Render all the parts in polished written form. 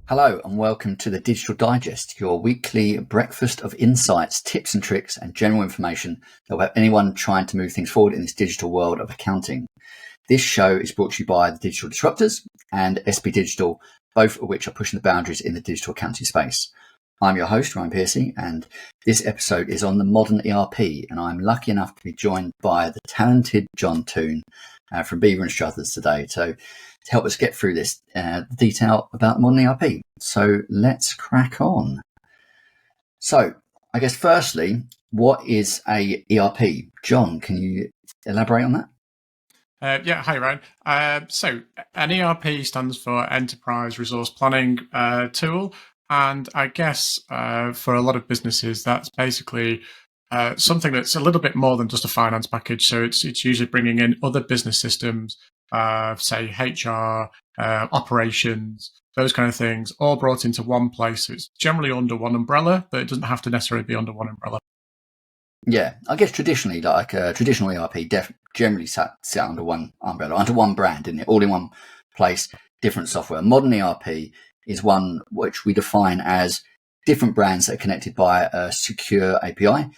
Hello and welcome to the Digital Digest, your weekly breakfast of insights, tips and tricks and general information that will help anyone trying to move things forward in this digital world of accounting. This show is brought to you by the Digital Disruptors and SP Digital, both of which are pushing the boundaries in the digital accounting space. I'm your host, Ryan Pearcy, and this episode is on the modern ERP, and I'm lucky enough to be joined by the talented Toon from Beaver and Struthers today to help us get through this detail about modern ERP. So let's crack on. So I guess firstly, what is a ERP? John, can you elaborate on that? Hi Ryan. So an ERP stands for Enterprise Resource Planning tool, and I guess for a lot of businesses that's basically something that's a little bit more than just a finance package. So it's usually bringing in other business systems, say HR, operations, those kind of things, all brought into one place. So it's generally under one umbrella, but it doesn't have to necessarily be under one umbrella. Yeah, I guess traditionally, like traditional ERP generally sat under one umbrella, under one brand, didn't it? All in one place, different software. Modern ERP is one which we define as different brands that are connected by a secure API,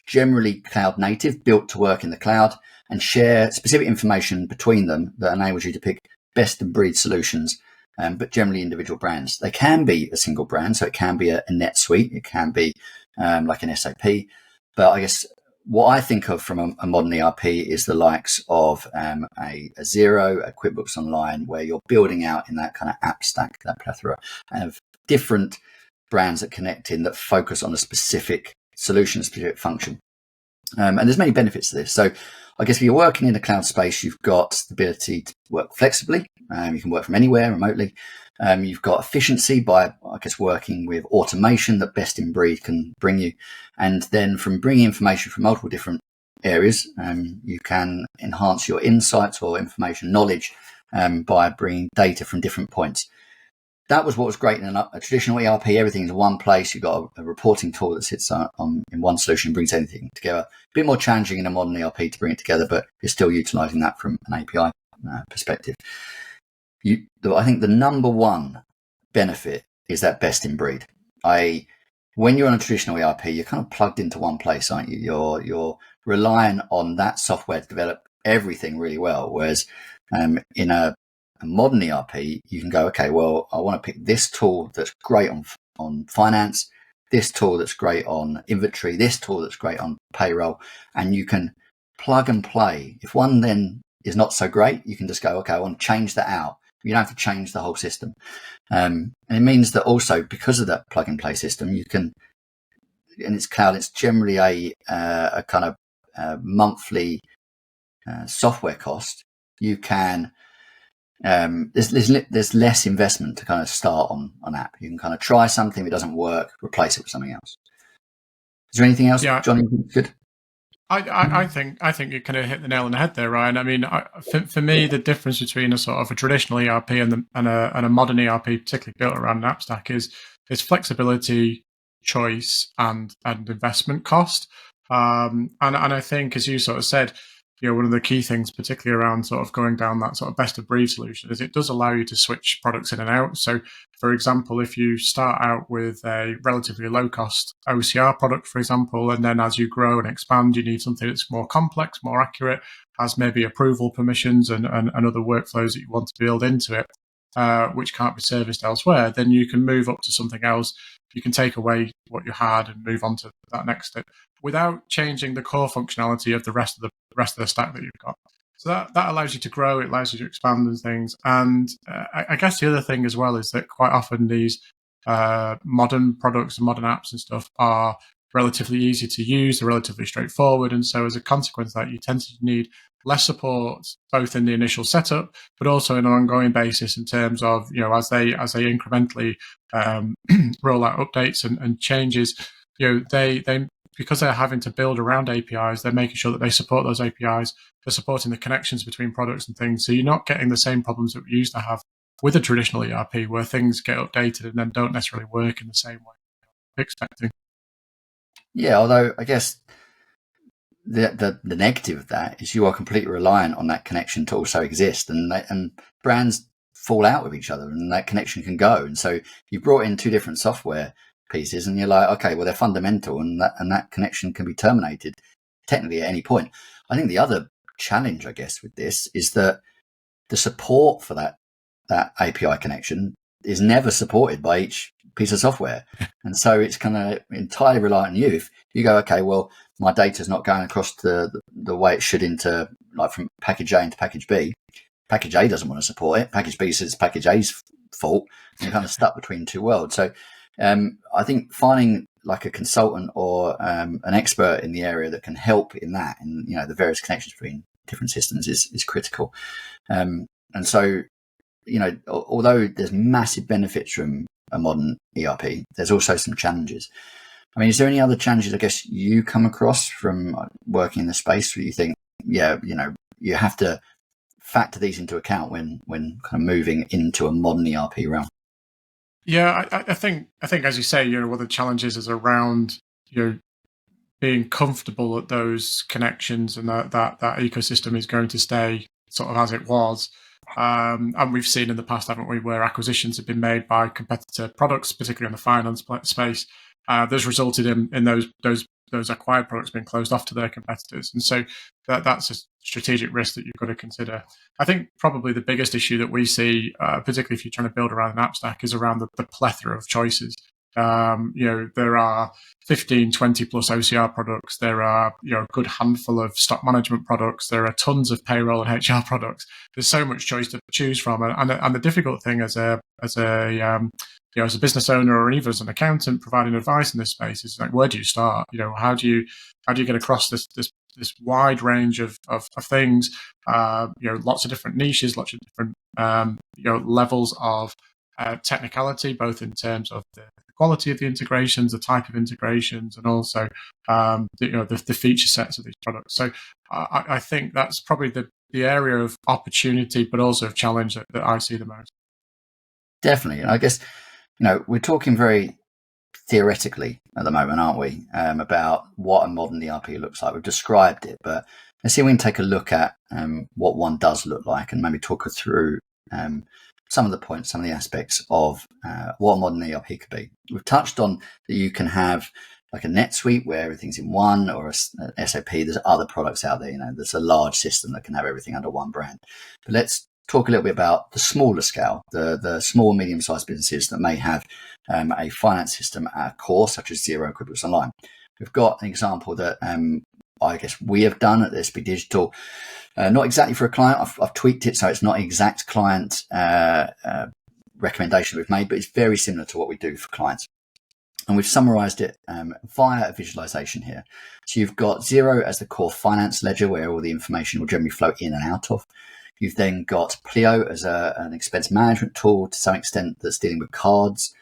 generally cloud native, built to work in the cloud, and share specific information between them that enables you to pick best in breed solutions, but generally individual brands. They can be a single brand, so it can be a NetSuite, it can be like an SAP. But I guess what I think of from a modern ERP is the likes of a Xero, a QuickBooks Online, where you're building out in that kind of app stack, that plethora of different brands that connect in that focus on a specific solution, a specific function. And there's many benefits to this. So I guess if you're working in the cloud space, you've got the ability to work flexibly. You can work from anywhere remotely. You've got efficiency by, I guess, working with automation that best in breed can bring you. And then from bringing information from multiple different areas, you can enhance your insights or information knowledge by bringing data from different points. That was what was great in a traditional ERP. Everything's in one place. You've got a reporting tool that sits in one solution and brings everything together. A bit more challenging in a modern ERP to bring it together, but you're still utilizing that from an API perspective. I think the number one benefit is that best in breed. When you're on a traditional ERP, you're kind of plugged into one place, aren't you? You're relying on that software to develop everything really well. Whereas in a modern ERP, you can go, okay, well, I want to pick this tool that's great on finance, this tool that's great on inventory, this tool that's great on payroll, and you can plug and play. If one then is not so great, you can just go, okay, I want to change that out. You don't have to change the whole system. And it means that also because of that plug and play system, you can, and it's cloud, it's generally a kind of monthly software cost. You can, there's less investment to kind of start on app. You can kind of try something, if it doesn't work, replace it with something else. Is there anything else, Johnny? Good. I think you kind of hit the nail on the head there, Ryan. I mean, for me, the difference between a sort of a traditional ERP and a modern ERP, particularly built around an app stack, is flexibility, choice, and investment cost. And I think, as you sort of said, one of the key things, particularly around sort of going down that sort of best of breed solution, is it does allow you to switch products in and out. So, for example, if you start out with a relatively low cost OCR product, for example, and then as you grow and expand, you need something that's more complex, more accurate, has maybe approval permissions and other workflows that you want to build into it, which can't be serviced elsewhere, then you can move up to something else. You can take away what you had and move on to that next step without changing the core functionality of the rest of the stack that you've got. So that allows you to grow, it allows you to expand and things. And I guess the other thing as well is that quite often these modern products and modern apps and stuff are relatively easy to use, they're relatively straightforward. And so as a consequence of that, you tend to need less support, both in the initial setup, but also on an ongoing basis in terms of, as they incrementally roll out updates and changes, they because they're having to build around APIs, they're making sure that they support those APIs, they're supporting the connections between products and things. So you're not getting the same problems that we used to have with a traditional ERP, where things get updated and then don't necessarily work in the same way you're expecting. Yeah, although I guess the negative of that is you are completely reliant on that connection to also exist, and brands fall out with each other, and that connection can go. And so you brought in two different software pieces, and you're like, okay, well, they're fundamental, and that connection can be terminated technically at any point. I think the other challenge, I guess, with this is that the support for that API connection is never supported by each piece of software. And so it's kind of entirely reliant on you. If you go, okay, well, my data's not going across the way it should into, like, from package A into package B. Package A doesn't want to support it. Package B says package A's fault. And you're kind of stuck between two worlds. So I think finding like a consultant or an expert in the area that can help in that, and the various connections between different systems is critical. And so, although there's massive benefits from a modern ERP, there's also some challenges. I mean, is there any other challenges, I guess, you come across from working in the space where you think, you have to factor these into account when kind of moving into a modern ERP realm? Yeah, I think as you say, one of the challenges is around being comfortable that those connections and that ecosystem is going to stay sort of as it was. And we've seen in the past, haven't we, where acquisitions have been made by competitor products, particularly in the finance space. That's resulted in those acquired products being closed off to their competitors. And so that's a strategic risk that you've got to consider. I think probably the biggest issue that we see, particularly if you're trying to build around an app stack, is around the plethora of choices. There are 15, 20 plus OCR products. There are, a good handful of stock management products. There are tons of payroll and HR products. There's so much choice to choose from. And the difficult thing as a business owner, or even as an accountant providing advice in this space, is like, where do you start? How do you get across this wide range of things? Lots of different niches, lots of different levels of technicality, both in terms of the quality of the integrations, the type of integrations, and also the feature sets of these products. So I think that's probably the area of opportunity, but also of challenge that I see the most. Definitely. And I guess, we're talking very theoretically at the moment, aren't we, about what a modern ERP looks like. We've described it, but let's see if we can take a look at what one does look like, and maybe talk through some of the points, some of the aspects of what a modern ERP could be. We've touched on that you can have like a NetSuite where everything's in one, or a SAP. There's other products out there. There's a large system that can have everything under one brand. But let's talk a little bit about the smaller scale, the small, medium-sized businesses that may have a finance system at a core, such as Xero, QuickBooks Online. We've got an example that I guess we have done at SB Digital. Not exactly for a client. I've tweaked it so it's not exact client recommendation we've made, but it's very similar to what we do for clients. And we've summarized it via a visualization here. So you've got Xero as the core finance ledger, where all the information will generally flow in and out of. You've then got Pleo as an expense management tool to some extent that's dealing with cards.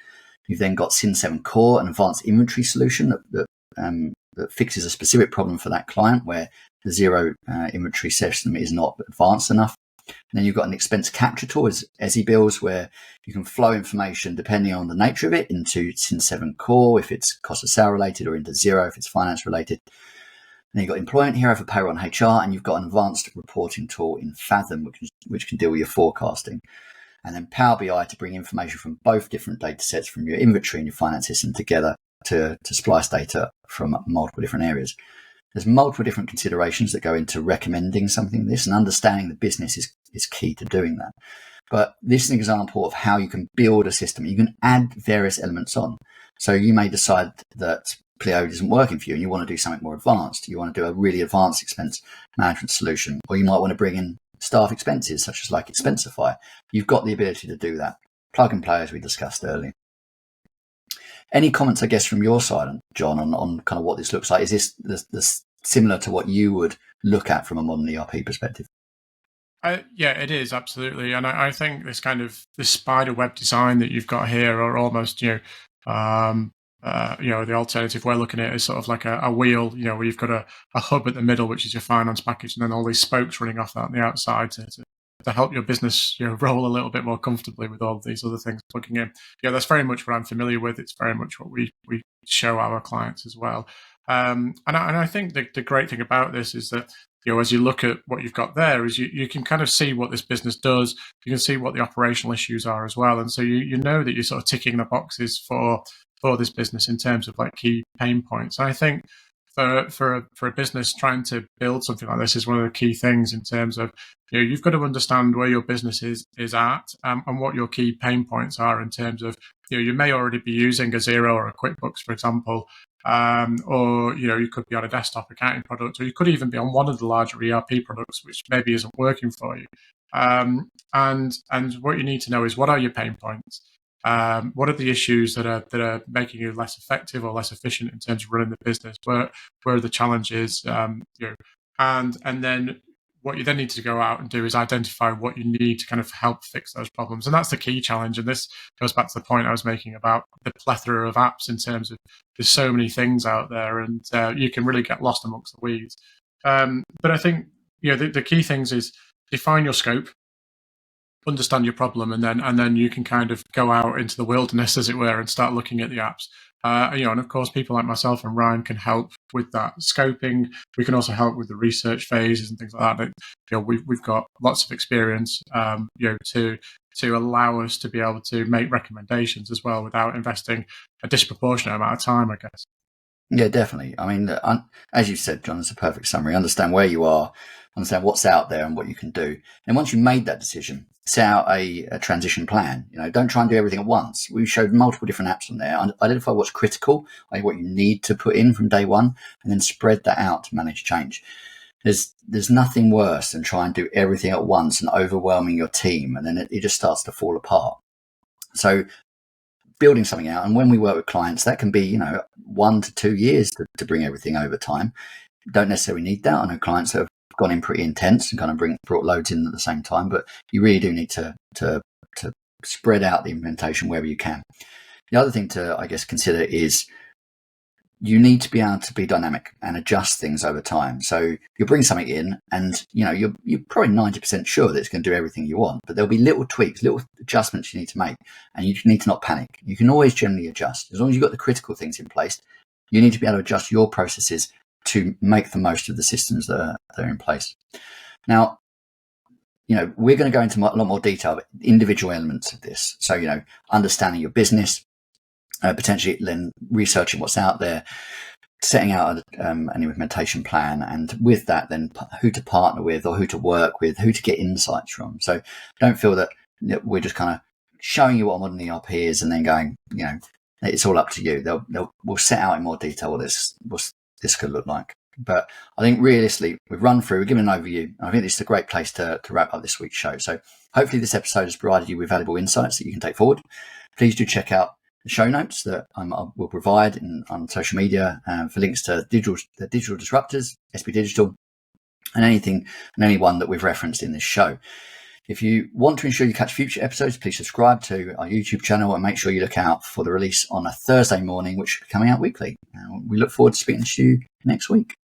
You've then got Sin7 Core, an advanced inventory solution that fixes a specific problem for that client where the Xero inventory system is not advanced enough. And then you've got an expense capture tool as ESI Bills, where you can flow information depending on the nature of it into Sin7 Core if it's cost of sale related, or into Xero if it's finance related. And then you've got Employment Hero for payroll and HR, and you've got an advanced reporting tool in Fathom, which can deal with your forecasting. And then Power BI to bring information from both different data sets from your inventory and your finance system together to splice data from multiple different areas. There's multiple different considerations that go into recommending something like this, and understanding the business is key to doing that. But this is an example of how you can build a system. You can add various elements on. So you may decide that Pleo isn't working for you and you want to do something more advanced. You want to do a really advanced expense management solution, or you might want to bring in staff expenses, such as like Expensify. You've got the ability to do that. Plug and play, as we discussed earlier. Any comments, I guess, from your side, John, on kind of what this looks like? Is this similar to what you would look at from a modern ERP perspective? Yeah, it is, absolutely. And I think this kind of this spider web design that you've got here, or almost, the alternative we're looking at is sort of like a wheel, where you've got a hub at the middle, which is your finance package, and then all these spokes running off that on the outside to help your business, roll a little bit more comfortably with all of these other things plugging in. Yeah, that's very much what I'm familiar with. It's very much what we show our clients as well. And I think the great thing about this is that as you look at what you've got there, is you can kind of see what this business does. You can see what the operational issues are as well, and so you know that you're sort of ticking the boxes for this business in terms of like key pain points. And I think for a business trying to build something like this is one of the key things in terms of you've got to understand where your business is at, and what your key pain points are in terms of you may already be using a Xero or a QuickBooks, for example, or you could be on a desktop accounting product, or you could even be on one of the larger ERP products which maybe isn't working for you. And what you need to know is, what are your pain points? What are the issues that are making you less effective or less efficient in terms of running the business? Where are the challenges? And then what you then need to go out and do is identify what you need to kind of help fix those problems. And that's the key challenge. And this goes back to the point I was making about the plethora of apps, in terms of there's so many things out there, and you can really get lost amongst the weeds. But I think the key things is define your scope, understand your problem, and then you can kind of go out into the wilderness, as it were, and start looking at the apps. And of course, people like myself and Ryan can help with that scoping. We can also help with the research phases and things like that. We've got lots of experience, to allow us to be able to make recommendations as well, without investing a disproportionate amount of time, I guess. Yeah, definitely. I mean, as you said, John, it's a perfect summary. Understand where you are, understand what's out there and what you can do. And once you've made that decision, set out a transition plan. Don't try and do everything at once. We showed multiple different apps on there. Identify what's critical, like what you need to put in from day one, and then spread that out to manage change. There's nothing worse than trying to do everything at once and overwhelming your team, and then it just starts to fall apart. So building something out, and when we work with clients, that can be 1 to 2 years to bring everything over time. You don't necessarily need that. I know clients that have gone in pretty intense and kind of brought loads in at the same time, but you really do need to spread out the implementation wherever you can. The other thing to, I guess, consider is you need to be able to be dynamic and adjust things over time. So you'll bring something in, and you're probably 90% sure that it's going to do everything you want, but there'll be little tweaks, little adjustments you need to make, and you need to not panic. You can always generally adjust. As long as you've got the critical things in place, you need to be able to adjust your processes to make the most of the systems that are in place. Now, we're going to go into a lot more detail, but individual elements of this. So, understanding your business, potentially then researching what's out there, setting out an implementation plan, and with that, then who to partner with or who to work with, who to get insights from. So don't feel that we're just kind of showing you what a modern ERP is and then going, it's all up to you. We'll set out in more detail what this could look like. But I think realistically, we've given an overview. I think this is a great place to wrap up this week's show. So hopefully this episode has provided you with valuable insights that you can take forward. Please do check out the show notes that I will provide on social media for links to the digital disruptors, SB Digital, and anyone that we've referenced in this show. If you want to ensure you catch future episodes, please subscribe to our YouTube channel and make sure you look out for the release on a Thursday morning, which will be coming out weekly. We look forward to speaking to you next week.